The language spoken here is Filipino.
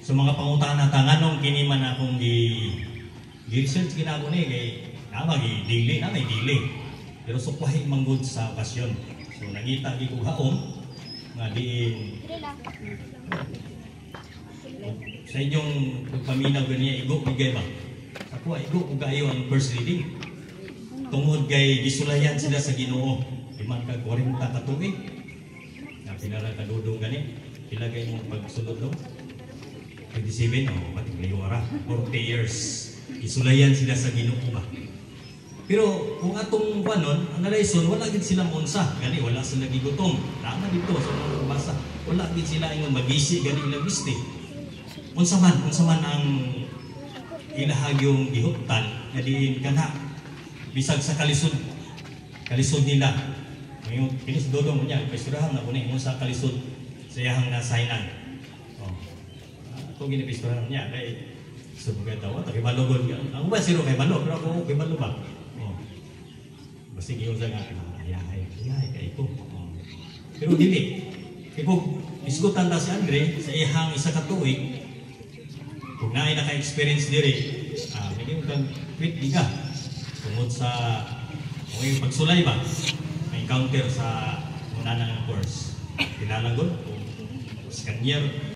sa mga pangutana tanganong kini man akong research ginako ni kay nama dili na may dili. Pero suklahin manggod sa okasyon. So nangita gi kog haom nga diin sa inyong pagpaminaw ganiya igo bigay ba? Ako igo ug kayo ang first reading. Tungod kay gisulayan sila sa Ginoo. Iman ka 40 ka tuig. Na pinara kadudong gani. Pila kay mo pagsulod do? 27 o mating liwara 40 years. Isulayan sila sa Ginoo ba? Pero kung atong panon, ang nalaison, wala gid sila unsa, gani wala sila gigutom. Tama dito sa mga basa. Wala gid sila ingon magisi gani ilang gusti. Unsa man ang ilahagyong gihuptan nga diin kana bisag sa kalisod nila. Ngayon kinis dodong niya, pesturahan na kuno unsa kalisod sa iyang nasaynan. Oh. Ako ginipesturahan niya kay subugan daw ta kay balogon. Ang ba siro kay balog, pero ako kay balog ba? Basta giyon sa nga ay kay ko. Pero dili. Kaya kung isgutan ta si Andre sa ihang isa ka tuig, kung naay naka-experience diri, naging kang quit di ka. Tungod sa may pagsulay ba, may encounter sa muna ng course. Tinalagon, scanner,